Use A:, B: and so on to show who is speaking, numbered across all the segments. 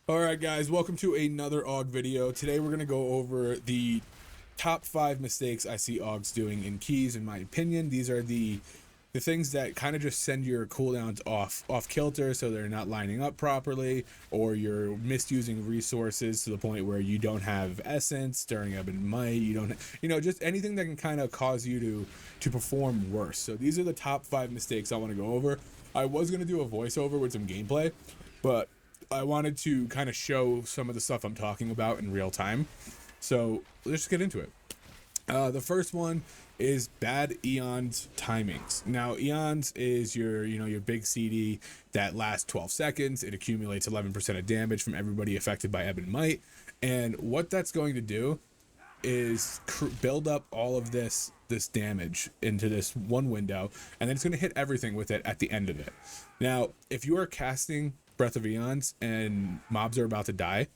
A: Alright guys, welcome to another AUG video. Today we're going to go over the top 5 mistakes I see AUGs doing in keys, in my opinion. These are the things that kind of just send your cooldowns off kilter, so they're not lining up properly, or you're misusing resources to the point where you don't have essence during Ebon Might, you don't, just anything that can kind of cause you to perform worse. So these are the top 5 mistakes I want to go over. I was going to do a voiceover with some gameplay, but I wanted to kind of show some of the stuff I'm talking about in real time. So let's just get into it. The first one is bad Eons timings. Now, Eons is your big CD that lasts 12 seconds. It accumulates 11% of damage from everybody affected by Ebon Might. And what that's going to do is build up all of this damage into this one window, and then it's going to hit everything with it at the end of it. Now, if you are casting Breath of Eons and mobs are about to die,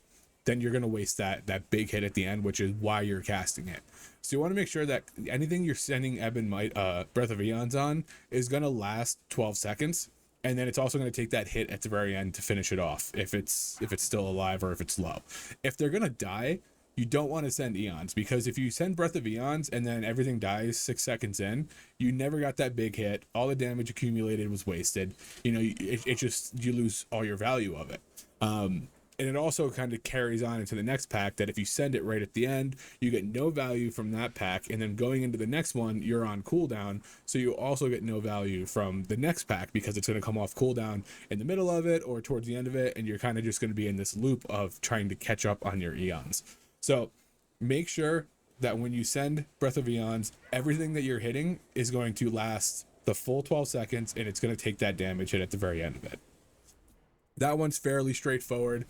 A: then you're going to waste that big hit at the end, which is why you're casting it. So you want to make sure that anything you're sending Ebon Might Breath of Eons on is going to last 12 seconds, and then it's also going to take that hit at the very end to finish it off if it's still alive or if it's low. If they're going to die, you don't want to send Eons, because if you send Breath of Eons and then everything dies 6 seconds in, you never got that big hit. All the damage accumulated was wasted. It just, you lose all your value of it. And it also kind of carries on into the next pack, that if you send it right at the end, you get no value from that pack, and then going into the next one, you're on cooldown, so you also get no value from the next pack, because it's going to come off cooldown in the middle of it or towards the end of it, and you're kind of just going to be in this loop of trying to catch up on your Eons. So make sure that when you send Breath of Eons, everything that you're hitting is going to last the full 12 seconds, and it's going to take that damage hit at the very end of it. That one's fairly straightforward.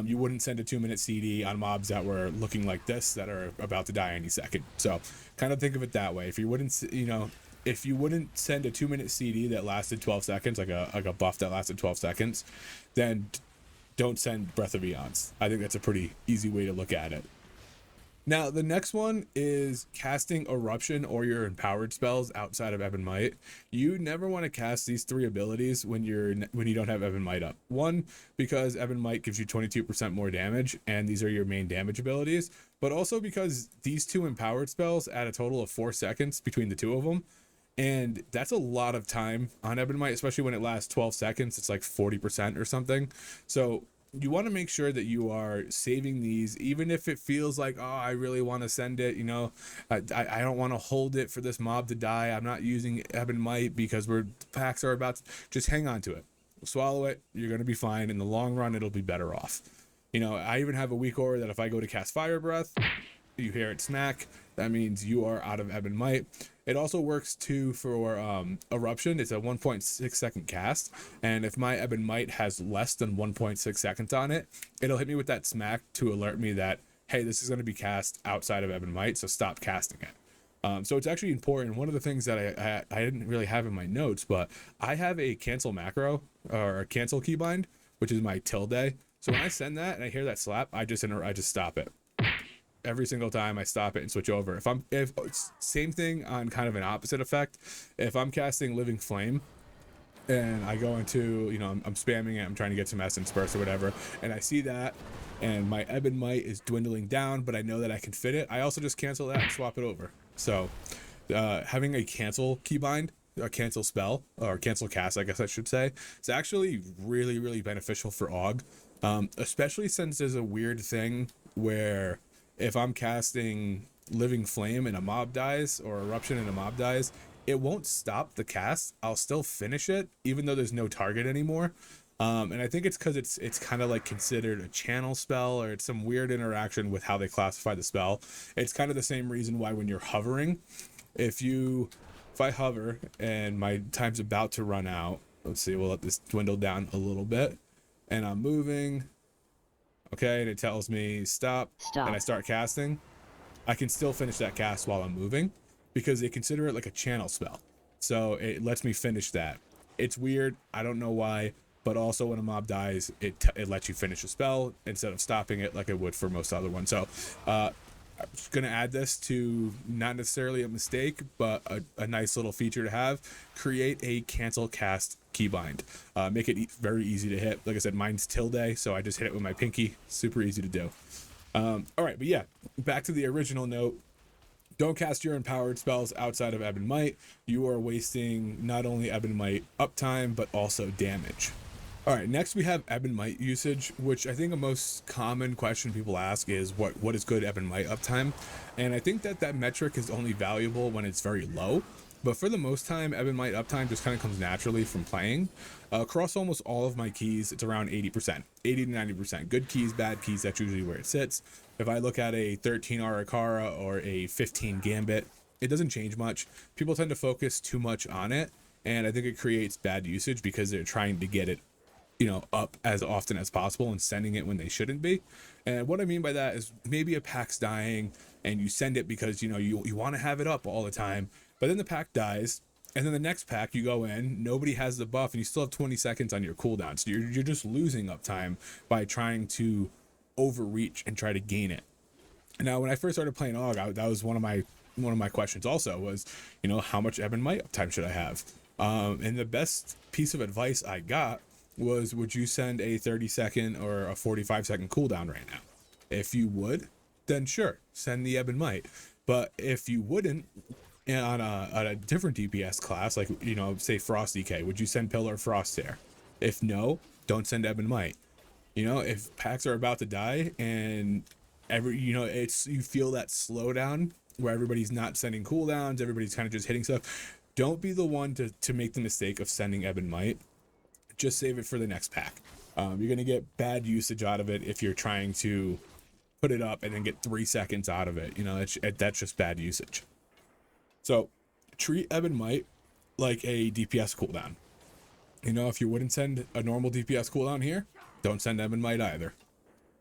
A: You wouldn't send a 2-minute CD on mobs that were looking like this, that are about to die any second. So kind of think of it that way. If you wouldn't send a 2-minute CD that lasted 12 seconds, like a buff that lasted 12 seconds, then don't send Breath of Eons. I think that's a pretty easy way to look at it. Now, the next one is casting Eruption or your empowered spells outside of Ebon Might. You never want to cast these 3 abilities when you don't have Ebon Might up. One, because Ebon Might gives you 22% more damage, and these are your main damage abilities, but also because these 2 empowered spells add a total of 4 seconds between the 2 of them, and that's a lot of time on Ebon Might, especially when it lasts 12 seconds. It's like 40% or something. So you want to make sure that you are saving these, even if it feels like, oh, I really want to send it, I don't want to hold it for this mob to die. I'm not using Ebon Might because packs are about to, just hang on to it. Swallow it. You're going to be fine. In the long run, it'll be better off. I even have a weak aura that if I go to cast Fire Breath, you hear it smack, that means you are out of Ebon Might. It also works too for Eruption. It's a 1.6 second cast, and if my Ebon Might has less than 1.6 seconds on it, it'll hit me with that smack to alert me that, hey, this is going to be cast outside of Ebon Might, so stop casting it. So it's actually important. One of the things that I didn't really have in my notes, but I have a cancel macro, or a cancel keybind, which is my tilde. So when I send that and I hear that slap, I just stop it. Every single time I stop it and switch over. If same thing on kind of an opposite effect. If I'm casting Living Flame and I go into, I'm spamming it, I'm trying to get some essence burst or whatever, and I see that and my Ebon Might is dwindling down, but I know that I can fit it, I also just cancel that and swap it over. So having a cancel keybind, a cancel spell, or cancel cast, I guess I should say, it's actually really, really beneficial for AUG, especially since there's a weird thing where if I'm casting Living Flame and a mob dies, or Eruption and a mob dies, it won't stop the cast. I'll still finish it, even though there's no target anymore. And I think it's because it's kind of like considered a channel spell, or it's some weird interaction with how they classify the spell. It's kind of the same reason why when you're hovering, if I hover and my time's about to run out, let's see, we'll let this dwindle down a little bit, and I'm moving. Okay, and it tells me stop, and I start casting, I can still finish that cast while I'm moving, because they consider it like a channel spell. So it lets me finish that. It's weird, I don't know why, but also when a mob dies, it lets you finish a spell instead of stopping it like it would for most other ones. So I'm just going to add this to not necessarily a mistake, but a nice little feature to have. Create a cancel cast keybind. Make it very easy to hit. Like I said, mine's tilde, so I just hit it with my pinky. Super easy to do. All right, but yeah, back to the original note. Don't cast your empowered spells outside of Ebon Might. You are wasting not only Ebon Might uptime, but also damage. All right, next we have Ebon Might usage, which I think a most common question people ask is what is good Ebon Might uptime? And I think that metric is only valuable when it's very low. But for the most time, Ebon Might uptime just kind of comes naturally from playing. Across almost all of my keys, it's around 80%, 80 to 90%. Good keys, bad keys, that's usually where it sits. If I look at a 13 Arakara or a 15 Gambit, it doesn't change much. People tend to focus too much on it, and I think it creates bad usage because they're trying to get it, you know, up as often as possible and sending it when they shouldn't be. And what I mean by that is maybe a pack's dying and you send it because, you know, you want to have it up all the time, but then the pack dies, and then the next pack you go in, nobody has the buff, and you still have 20 seconds on your cooldown. So you're just losing uptime by trying to overreach and try to gain it. Now, when I first started playing AUG, that was one of my questions also was, you know, how much Ebon Might uptime should I have? And the best piece of advice I got was, would you send a 30-second or a 45-second cooldown right now? If you would, then sure, send the Ebon Might. But if you wouldn't, on a different DPS class, like, you know, say Frost DK, would you send Pillar of Frost there? If no, don't send Ebon Might. You know, if packs are about to die and you know, you feel that slowdown where everybody's not sending cooldowns, everybody's kind of just hitting stuff, don't be the one to make the mistake of sending Ebon Might. Just save it for the next pack. You're going to get bad usage out of it if you're trying to put it up and then get 3 seconds out of it. You know, that's just bad usage. So treat Ebon Might like a DPS cooldown. You know, if you wouldn't send a normal DPS cooldown here, don't send Ebon Might either.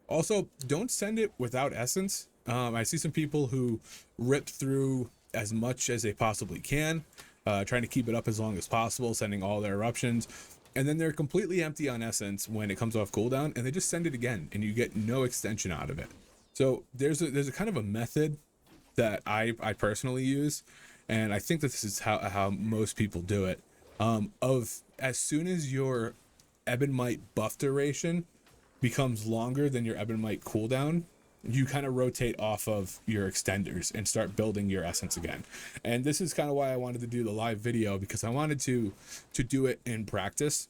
A: Also, don't send it without essence. I see some people who rip through as much as they possibly can, trying to keep it up as long as possible, sending all their eruptions, and then they're completely empty on essence when it comes off cooldown, and they just send it again, and you get no extension out of it. So there's a kind of a method that I personally use, and I think that this is how most people do it. Of as soon as your Ebon Might buff duration becomes longer than your Ebon Might cooldown, you kind of rotate off of your extenders and start building your essence again. And this is kind of why I wanted to do the live video, because I wanted to do it in practice.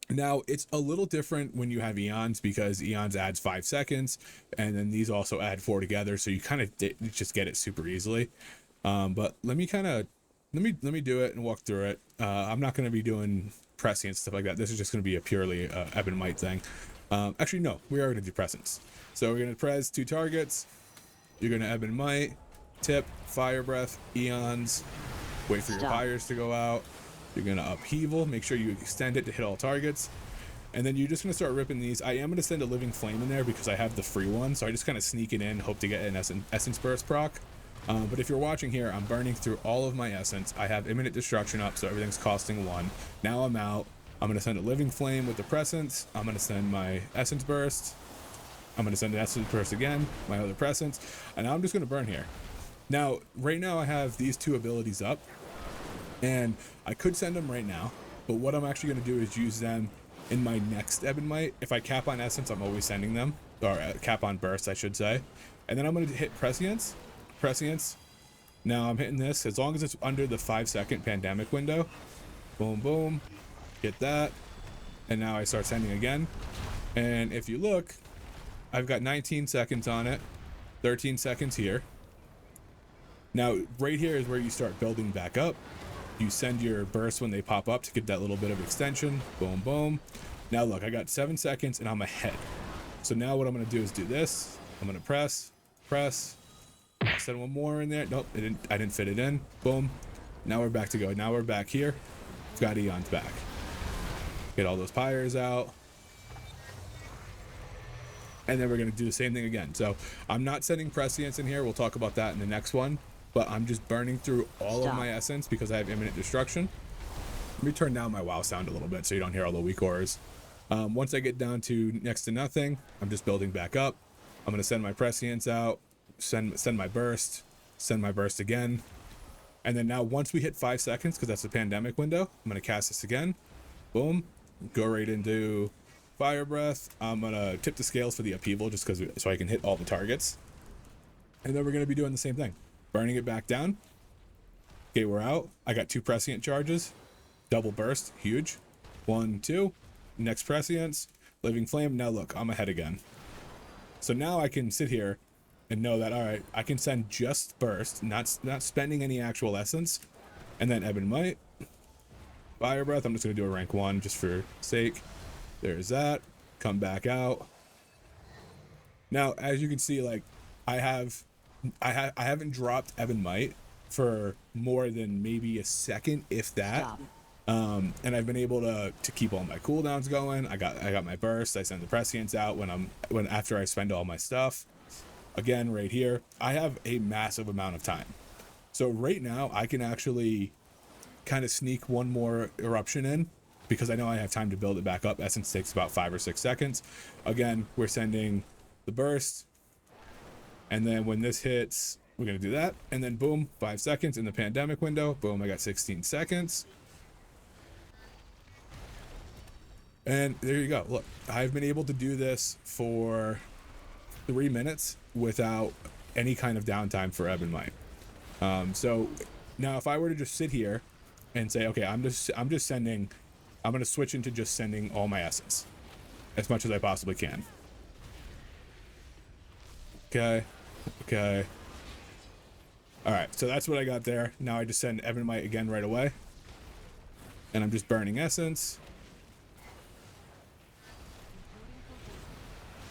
A: Now, it's a little different when you have Eons, because Eons adds 5 seconds, and then these also add 4 together, so you kind of just get it super easily. But let me do it and walk through it. I'm not going to be doing prescience and stuff like that. This is just going to be a purely Ebon Might thing. Actually, no, we are going to do presence. So we're going to pres 2 targets. You're going to Ebon Might, tip, fire breath, Eons, wait for your fires to go out. You're going to upheaval, make sure you extend it to hit all targets. And then you're just going to start ripping these. I am going to send a living flame in there because I have the free one. So I just kind of sneak it in, hope to get an essence burst proc. But if you're watching here, I'm burning through all of my essence. I have imminent destruction up, so everything's costing 1. Now I'm out. I'm going to send a living flame with the presence. I'm going to send my essence burst. I'm going to send an essence burst again, my other presence, and now I'm just going to burn here. Now, right now I have these 2 abilities up, and I could send them right now, but what I'm actually going to do is use them in my next Ebon Might. If I cap on essence, I'm always sending them, or cap on burst, I should say. And then I'm going to hit prescience. Now I'm hitting this as long as it's under the 5-second pandemic window. Boom, boom. Get that. And now I start sending again. And if you look, I've got 19 seconds on it, 13 seconds here. Now, right here is where you start building back up. You send your bursts when they pop up to get that little bit of extension. Boom, boom. Now look, I got 7 seconds and I'm ahead. So now what I'm going to do is do this. I'm going to press. I'll send one more in there. Nope, I didn't fit it in. Boom. Now we're back to go. Now we're back here. We've got Eon's back. Get all those pyres out. And then we're going to do the same thing again. So I'm not sending prescience in here. We'll talk about that in the next one. But I'm just burning through all of my essence because I have imminent destruction. Let me turn down my WoW sound a little bit so you don't hear all the weak auras. Once I get down to next to nothing, I'm just building back up. I'm going to send my prescience out. send my burst, send my burst again. And then now once we hit 5 seconds, because that's the pandemic window, I'm going to cast this again. Boom. Go right into Fire Breath. I'm going to tip the scales for the upheaval just because so I can hit all the targets. And then we're going to be doing the same thing. Burning it back down. Okay, we're out. I got 2 prescient charges. Double burst. Huge. 1, 2. Next prescience. Living Flame. Now look, I'm ahead again. So now I can sit here and know that, all right, I can send just burst, not spending any actual essence. And then Ebon Might. Fire Breath. I'm just going to do a rank 1 just for sake. There's that. Come back out. Now, as you can see, like, I haven't dropped Ebon Might for more than maybe a second, if that. And I've been able to keep all my cooldowns going. I got my burst. I send the prescience out after I spend all my stuff. Again, right here, I have a massive amount of time. So right now, I can actually kind of sneak one more eruption in because I know I have time to build it back up. Essence takes about 5 or 6 seconds. Again, we're sending the burst. And then when this hits, we're going to do that. And then boom, 5 seconds in the pandemic window. Boom, I got 16 seconds. And there you go. Look, I've been able to do this for 3 minutes without any kind of downtime for Ebon Might. So now if I were to just sit here and say, okay, I'm going to switch into just sending all my essence as much as I possibly can. Okay. All right, so that's what I got there. Now I just send Ebon Might again right away. And I'm just burning essence.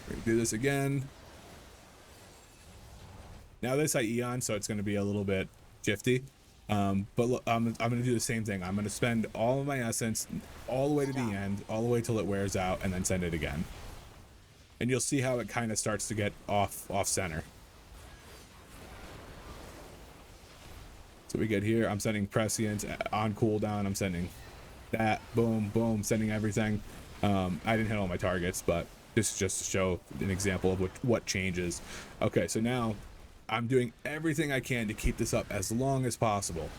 A: We're gonna do this again. Now this I Eon, so it's gonna be a little bit shifty. But look, I'm gonna do the same thing. I'm gonna spend all of my essence all the way to the end, all the way till it wears out, and then send it again. And you'll see how it kind of starts to get off center. So we get here, I'm sending prescience on cooldown, I'm sending that, boom, boom, sending everything. I didn't hit all my targets, but this is just to show an example of what changes. Okay, so now I'm doing everything I can to keep this up as long as possible.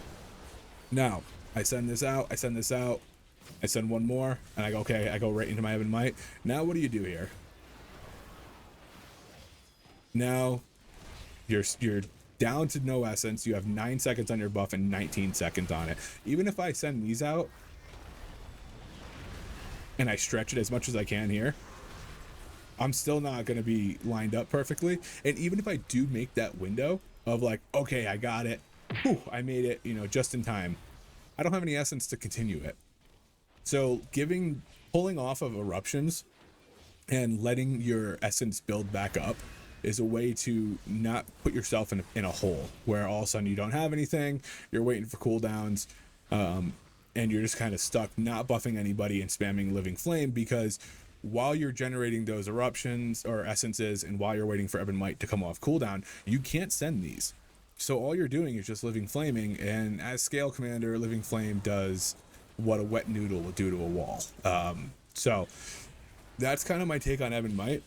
A: Now, I send this out, I send one more, and I go, okay, I go right into my Ebon Might. Now what do you do here? Now, you're down to no essence. You have 9 seconds on your buff and 19 seconds on it. Even if I send these out and I stretch it as much as I can here, I'm still not going to be lined up perfectly. And even if I do make that window of like, okay, I got it, whew, I made it, just in time, I don't have any essence to continue it. So pulling off of eruptions and letting your essence build back up is a way to not put yourself in a hole where all of a sudden you don't have anything, you're waiting for cooldowns, and you're just kind of stuck not buffing anybody and spamming Living Flame, because while you're generating those eruptions or essences and while you're waiting for Ebon Might to come off cooldown, you can't send these. So all you're doing is just Living Flaming, and as Scale Commander, Living Flame does what a wet noodle would do to a wall. So that's kind of my take on Ebon Might.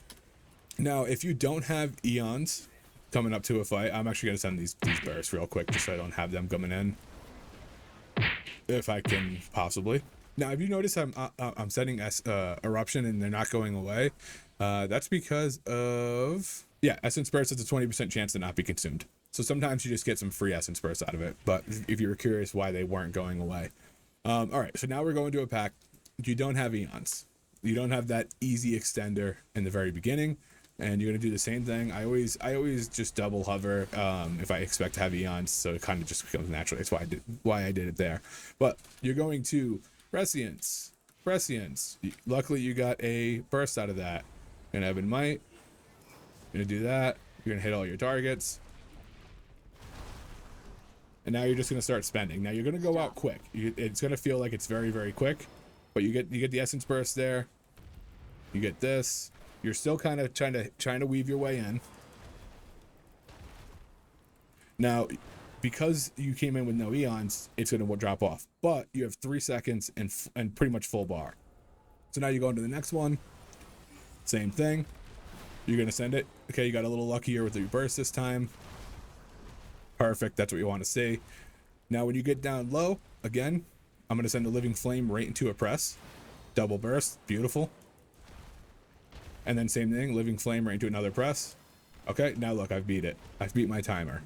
A: Now, if you don't have Eons coming up to a fight, I'm actually going to send these bursts real quick just so I don't have them coming in, if I can possibly. Now, if you notice I'm sending eruption and they're not going away, that's because of, essence burst has a 20% chance to not be consumed. So sometimes you just get some free essence bursts out of it. But if you're curious why they weren't going away. All right, so now we're going to a pack. You don't have Eons. You don't have that easy extender in the very beginning. And you're going to do the same thing. I always just double hover if I expect to have Eons, so it kind of just becomes natural. That's why I did it there. But you're going to prescience. Luckily, you got a burst out of that. You're going to Ebon Might. You're going to do that. You're going to hit all your targets. And now you're just going to start spending. Now you're going to go out quick. It's going to feel like it's very, very quick. But you get the essence burst there. You get this. You're still kind of trying to weave your way in. Now, because you came in with no Eons, it's going to drop off. But you have 3 seconds and pretty much full bar. So now you go into the next one. Same thing. You're gonna send it. Okay, you got a little luckier with your burst this time. Perfect, that's what you want to see. Now when you get down low, again, I'm gonna send a living flame right into a press. Double burst, beautiful. And then same thing, living flame right into another press. Okay, now look, I've beat it. I've beat my timer.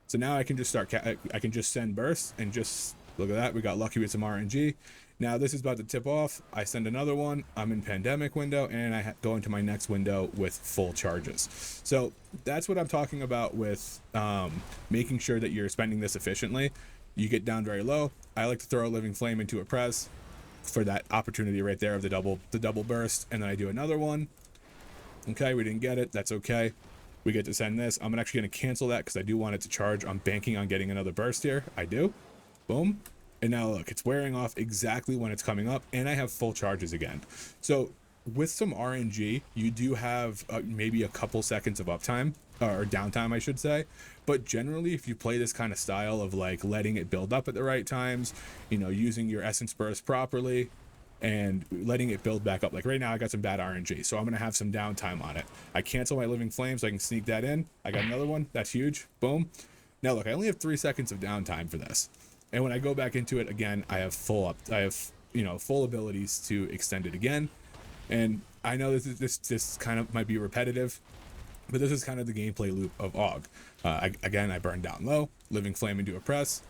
A: So now I can just start, I can just send bursts and just, look at that, we got lucky with some RNG. Now this is about to tip off. I send another one, I'm in pandemic window, and I go into my next window with full charges. So that's what I'm talking about with making sure that you're spending this efficiently. You get down very low. I like to throw a living flame into a press for that opportunity right there of the double burst, and then I do another one. Okay, we didn't get it, that's okay. We get to send this. I'm actually going to cancel that because I do want it to charge. I'm banking on getting another burst here. I do. Boom. And now look, it's wearing off exactly when it's coming up, and I have full charges again. So with some RNG, you do have maybe a couple seconds of uptime, or downtime, I should say. But generally, if you play this kind of style of like letting it build up at the right times, you know, using your essence burst properly, and letting it build back up. Like right now I got some bad RNG, so I'm gonna have some downtime on it. I cancel my living flame so I can sneak that in. I got another one, that's huge. Boom. Now look, I only have 3 seconds of downtime for this, and when I go back into it again, I have full abilities to extend it again. And I know this kind of might be repetitive, but this is kind of the gameplay loop of AUG. Again, I burn down low, living flame into a press,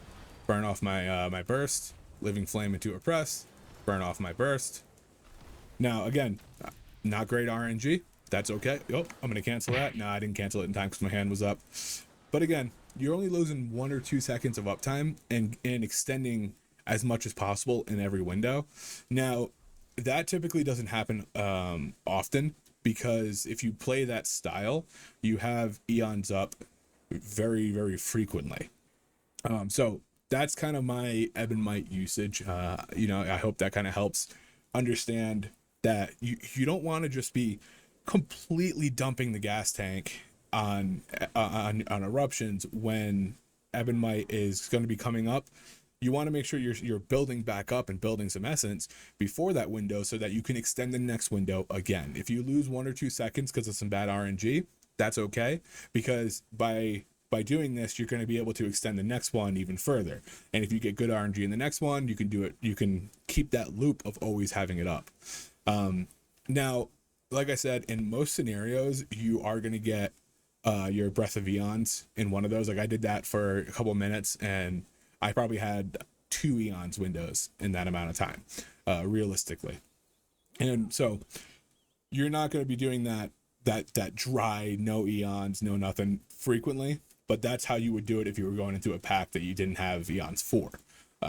A: burn off my my burst, living flame into a press, burn off my burst. Now again, not great RNG, that's okay. Oh, I'm gonna cancel that. No, I didn't cancel it in time because my hand was up. But again, you're only losing 1 or 2 seconds of uptime and extending as much as possible in every window. Now that typically doesn't happen often, because if you play that style, you have eons up very, very frequently. So that's kind of my Ebon Might usage. You know, I hope that kind of helps understand that you don't want to just be completely dumping the gas tank on eruptions when Ebon Might is going to be coming up. You want to make sure you're building back up and building some essence before that window so that you can extend the next window again. If you lose 1 or 2 seconds because of some bad RNG, that's okay, because by doing this, you're going to be able to extend the next one even further. And if you get good RNG in the next one, you can do it. You can keep that loop of always having it up. Now, like I said, in most scenarios, you are going to get your Breath of Eons in one of those. Like I did that for a couple minutes, and I probably had 2 Eons windows in that amount of time, realistically. And so you're not going to be doing that dry, no Eons, no nothing frequently, but that's how you would do it if you were going into a pack that you didn't have Eons for.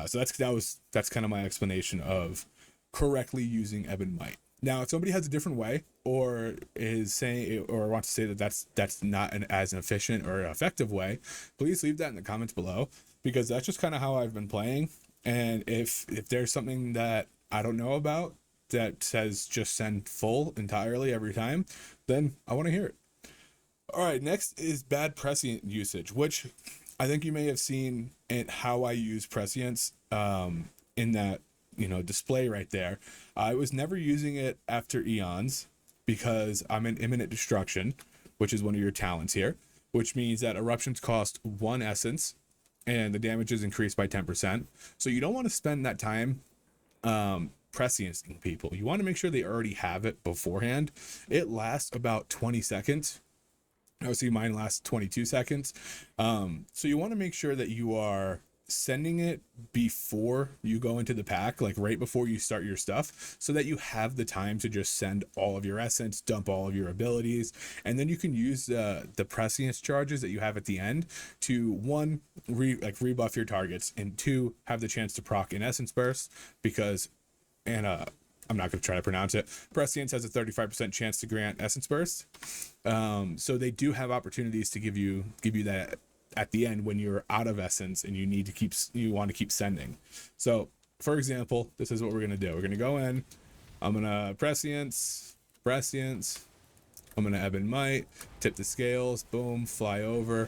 A: So that's kind of my explanation of correctly using Ebon Might. Now, if somebody has a different way, or is saying, or wants to say that that's not as efficient or effective way, please leave that in the comments below, because that's just kind of how I've been playing. And if there's something that I don't know about that says just send full entirely every time, then I want to hear it. All right, next is bad prescient usage, which I think you may have seen in how I use prescience in that, you know, display right there. I was never using it after Eons because I'm in imminent destruction, which is one of your talents here, which means that eruptions cost 1 essence and the damage is increased by 10%. So you don't want to spend that time presciencing people. You want to make sure they already have it beforehand. It lasts about 20 seconds. I see mine lasts 22 seconds. So you want to make sure that you are sending it before you go into the pack, like right before you start your stuff, so that you have the time to just send all of your essence, dump all of your abilities, and then you can use the prescience charges that you have at the end to, 1, rebuff your targets, and 2, have the chance to proc an essence burst, because I'm not going to try to pronounce it. Prescience has a 35% chance to grant essence burst. So they do have opportunities to give you that at the end when you're out of essence and you want to keep sending. So for example, this is what we're going to do. We're going to go in, I'm going to prescience, I'm going to Ebon Might, tip the scales, boom, fly over,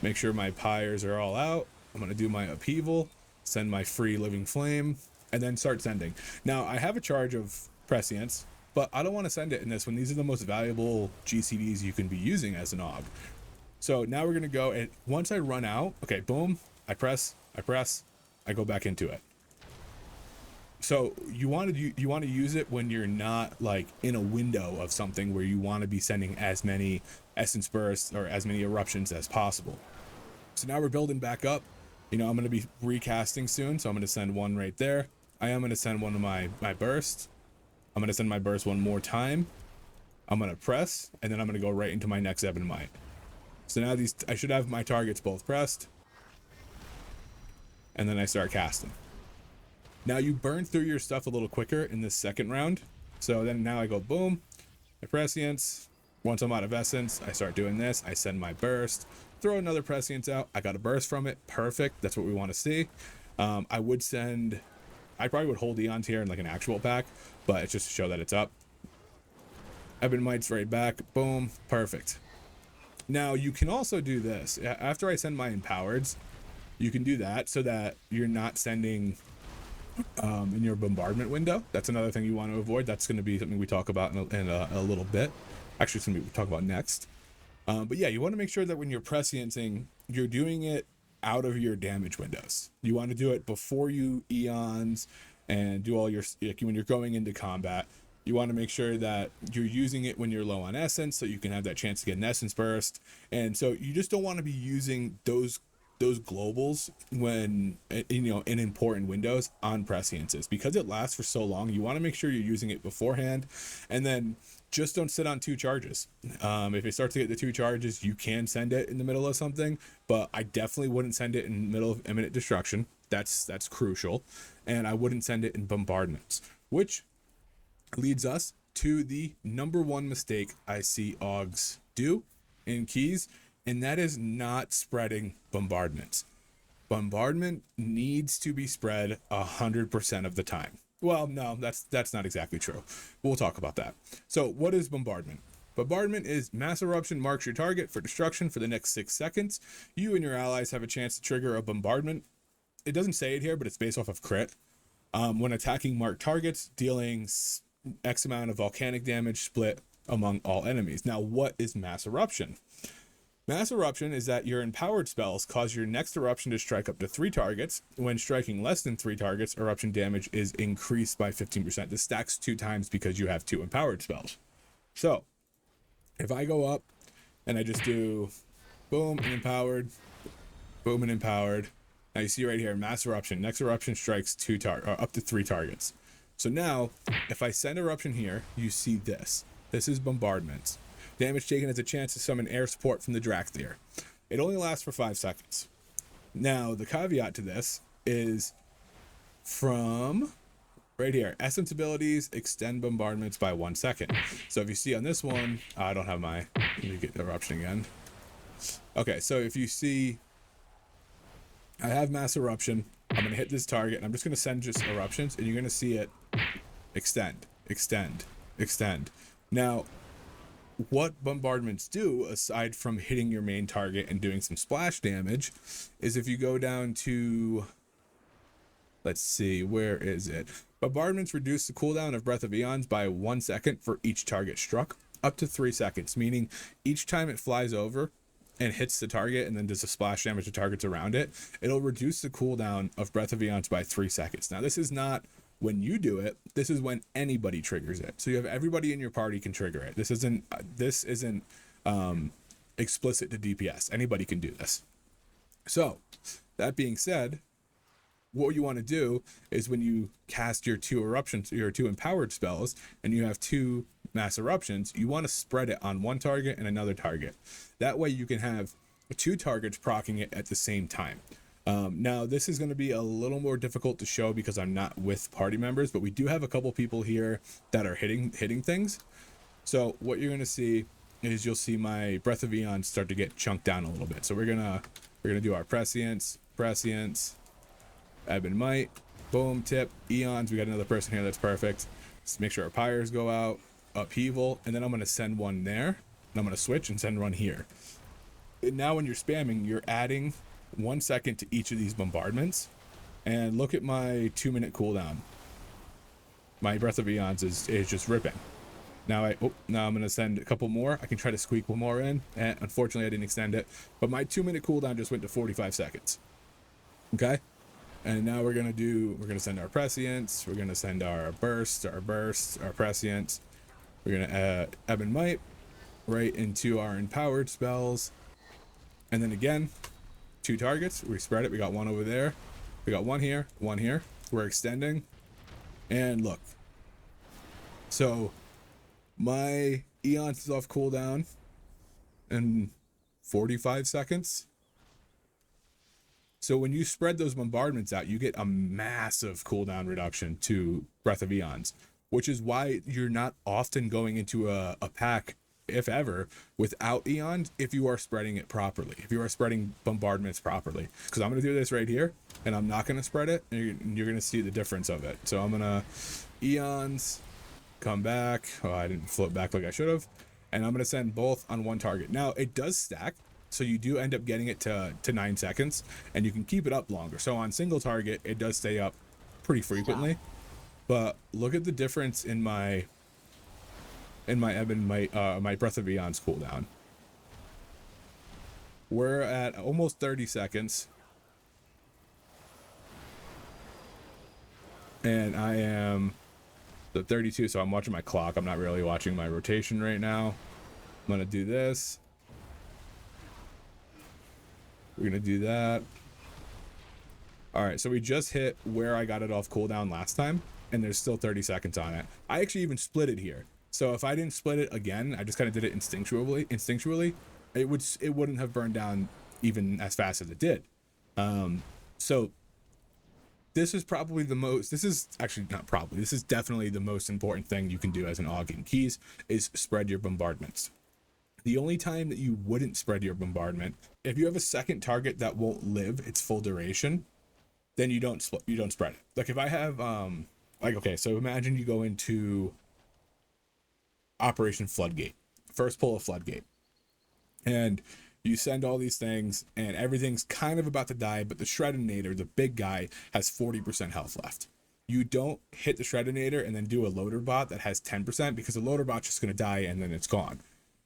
A: make sure my pyres are all out. I'm going to do my upheaval, send my free living flame, and then start sending. Now I have a charge of prescience, but I don't want to send it in this when these are the most valuable GCDs you can be using as an AUG. So now we're going to go, and once I run out, okay, boom, I press, I go back into it. So you want to use it when you're not like in a window of something where you want to be sending as many essence bursts or as many eruptions as possible. So now we're building back up. You know, I'm going to be recasting soon, so I'm going to send one right there. I am going to send one of my bursts. I'm going to send my burst one more time. I'm going to press, and then I'm going to go right into my next Ebon Might. So now I should have my targets both pressed, and then I start casting. Now you burn through your stuff a little quicker in this second round. So then now I go boom, my prescience. Once I'm out of essence, I start doing this. I send my burst, throw another prescience out. I got a burst from it. Perfect. That's what we want to see. I probably would hold Eons here in like an actual pack, but it's just to show that it's up. Ebon Might's right back. Boom. Perfect. Now you can also do this. After I send my empowereds, you can do that so that you're not sending in your bombardment window. That's another thing you want to avoid. That's going to be something we talk about in a little bit. Actually, it's something we talk about next. But yeah, you want to make sure that when you're presciencing, you're doing it out of your damage windows. You want to do it before you Eons and do all your, like when you're going into combat. You want to make sure that you're using it when you're low on essence, so you can have that chance to get an essence burst. And so you just don't want to be using those globals when, you know, in important windows on presciences, because it lasts for so long. You want to make sure you're using it beforehand, and then just don't sit on 2 charges. If it starts to get the 2 charges, you can send it in the middle of something, but I definitely wouldn't send it in the middle of imminent destruction. That's crucial. And I wouldn't send it in bombardments, which leads us to the number 1 mistake I see AUGs do in keys, and that is not spreading bombardments. Bombardment needs to be spread 100% of the time. Well, no, that's not exactly true. We'll talk about that. So what is bombardment? Bombardment is mass eruption marks your target for destruction for the next 6 seconds. You and your allies have a chance to trigger a bombardment. It doesn't say it here, but it's based off of crit. When attacking marked targets, dealing X amount of volcanic damage split among all enemies. Now, what is mass eruption? Mass eruption is that your empowered spells cause your next eruption to strike up to 3 targets. When striking less than 3 targets, eruption damage is increased by 15%. This stacks 2 times because you have 2 empowered spells. So if I go up and I just do boom and empowered, boom and empowered. Now you see right here, mass eruption. Next eruption strikes up to 3 targets. So now, if I send eruption here, you see this. This is bombardment. Damage taken has a chance to summon air support from the Dracthyr. It only lasts for 5 seconds. Now, the caveat to this is from right here. Essence abilities extend bombardments by 1 second. So if you see on this one, I don't have my, let me get eruption again. Okay, so if you see, I have mass eruption. I'm going to hit this target, and I'm just going to send just eruptions, and you're going to see it extend, extend, extend. Now, what bombardments do, aside from hitting your main target and doing some splash damage, is if you go down to, let's see, where is it? Bombardments reduce the cooldown of Breath of Eons by 1 second for each target struck, up to 3 seconds, meaning each time it flies over and hits the target and then does a splash damage to targets around it, it'll reduce the cooldown of Breath of Eons by 3 seconds. Now, this is not when you do it, this is when anybody triggers it. So you have everybody in your party can trigger it. This isn't explicit to DPS. Anybody can do this. So that being said, what you want to do is when you cast your 2 eruptions, your 2 empowered spells, and you have 2 mass eruptions, you want to spread it on 1 target and another target. That way you can have 2 targets proccing it at the same time. Now this is going to be a little more difficult to show because I'm not with party members, but we do have a couple people here that are hitting things. So what you're going to see is you'll see my Breath of Eon start to get chunked down a little bit. So we're gonna do our prescience, Ebon Might, boom, tip, Eons. We got another person here. That's perfect. Let's make sure our pyres go out, upheaval, and then I'm going to send one there, and I'm going to switch and send one here. And now when you're spamming, you're adding 1 second to each of these bombardments. And look at my 2-minute cooldown. My Breath of Eons is just ripping. Now now I'm gonna send a couple more. I can try to squeak one more in, and unfortunately I didn't extend it, but my 2-minute cooldown just went to 45 seconds. Okay, and now we're gonna send our prescience, we're gonna send our bursts, our prescience, we're gonna Ebon Might right into our empowered spells, and then again 2 targets, we spread it, we got one over there, we got one here, we're extending, and look, so my Eons is off cooldown in 45 seconds. So when you spread those bombardments out, you get a massive cooldown reduction to Breath of Eons, which is why you're not often going into a pack, if ever, without Eons if you are spreading it properly, if you are spreading bombardments properly. Because I'm going to do this right here, and I'm not going to spread it, and you're going to see the difference of it. So I'm going to Eons, come back. Oh, I didn't float back like I should have. And I'm going to send both on one target. Now, it does stack, so you do end up getting it to 9 seconds, and you can keep it up longer. So on single target, it does stay up pretty frequently. But look at the difference in my Ebon Might, my Breath of Eons cooldown. We're at almost 30 seconds. And I am the 32, so I'm watching my clock. I'm not really watching my rotation right now. I'm gonna do this. We're gonna do that. All right, so we just hit where I got it off cooldown last time, and there's still 30 seconds on it. I actually even split it here. So if I didn't split it again, I just kind of did it instinctually, it wouldn't have burned down even as fast as it did. So this is probably this is definitely the most important thing you can do as an AUG in keys, is spread your bombardments. The only time that you wouldn't spread your bombardment, if you have a second target that won't live its full duration, then you don't spread it. Like if I have okay, so imagine you go into Operation Floodgate, first pull of Floodgate, and you send all these things and everything's kind of about to die, but the Shreddinator, the big guy, has 40% health left. You don't hit the Shreddinator and then do a loader bot that has 10%, because the loader bot's just going to die and then it's gone.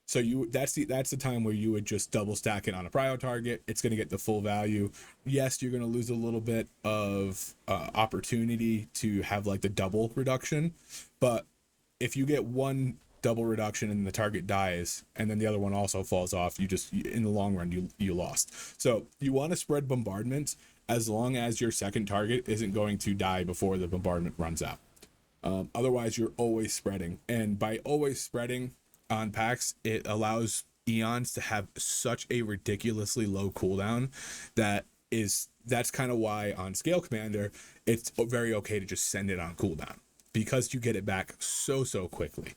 A: So that's the time where you would just double stack it on a prio target. It's going to get the full value. Yes, you're going to lose a little bit of opportunity to have like the double reduction, but if you get one double reduction and the target dies and then the other one also falls off, in the long run you lost. So you want to spread bombardments as long as your second target isn't going to die before the bombardment runs out. Otherwise you're always spreading, and by always spreading on packs, it allows Eons to have such a ridiculously low cooldown that's kind of why on Scale Commander it's very okay to just send it on cooldown, because you get it back so quickly.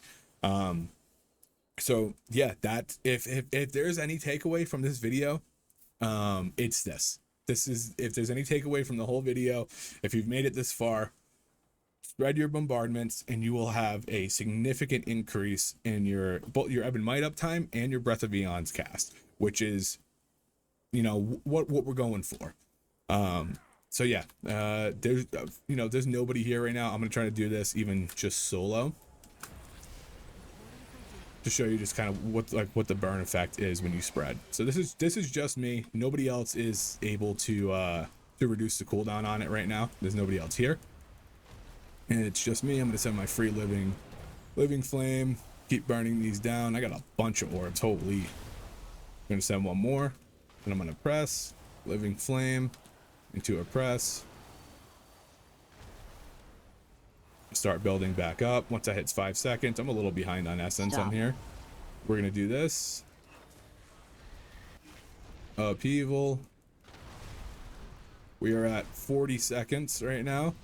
A: So yeah, that if there's any takeaway from this video, it's this is, if there's any takeaway from the whole video, if you've made it this far, spread your bombardments and you will have a significant increase in both your Ebon Might uptime and your Breath of Eons cast, which is, what we're going for. So yeah, there's nobody here right now. I'm gonna try to do this even just solo to show you just kind of what the burn effect is when you spread. So this is just me. Nobody else is able to reduce the cooldown on it right now. There's nobody else here, and it's just me. I'm gonna send my free living flame, keep burning these down. I got a bunch of orbs. Holy! I'm gonna send one more, and I'm gonna press living flame into a press. Start building back up. Once that hits 5 seconds, I'm a little behind on essence on here. We're gonna do this. Upheaval. We are at 40 seconds right now,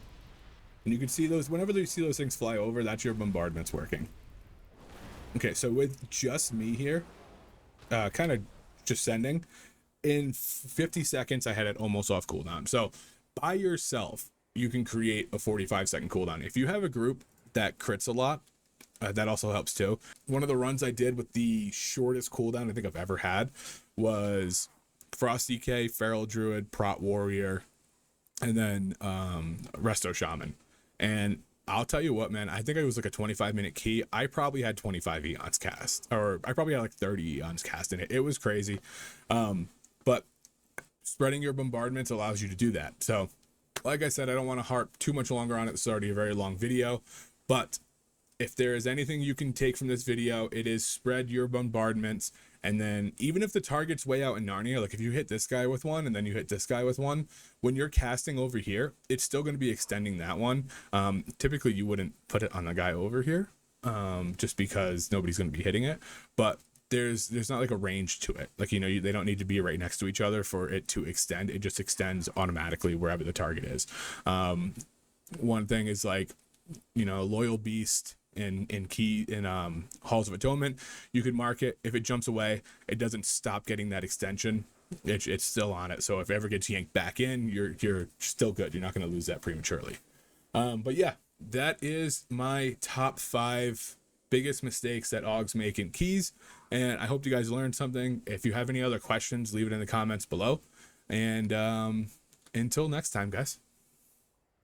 A: and you can see those, whenever you see those things fly over, that's your bombardments working. Okay, so with just me here, kind of just sending, in 50 seconds I had it almost off cooldown. So by yourself you can create a 45-second cooldown. If you have a group that crits a lot, that also helps too. One of the runs I did with the shortest cooldown I think I've ever had was Frost DK, Feral Druid, Prot Warrior, and then Resto Shaman. And I'll tell you what, man, I think it was like a 25-minute key. I probably had 25 eons cast, or I probably had like 30 eons cast in it. It was crazy. But spreading your bombardments allows you to do that. So like I said, I don't want to harp too much longer on it. It's already a very long video, but if there is anything you can take from this video, it is spread your bombardments. And then even if the target's way out in Narnia, like if you hit this guy with one and then you hit this guy with one, when you're casting over here, it's still going to be extending that one. Typically you wouldn't put it on the guy over here, just because nobody's going to be hitting it. But there's not like a range to it. Like, you know, they don't need to be right next to each other for it to extend. It just extends automatically wherever the target is. One thing is like, you know, Loyal Beast in Halls of Atonement, you could mark it. If it jumps away, it doesn't stop getting that extension. It's still on it. So if it ever gets yanked back in, you're still good. You're not going to lose that prematurely. But yeah, that is my top 5 biggest mistakes that Augs make in keys. And I hope you guys learned something. If you have any other questions, leave it in the comments below. And until next time, guys.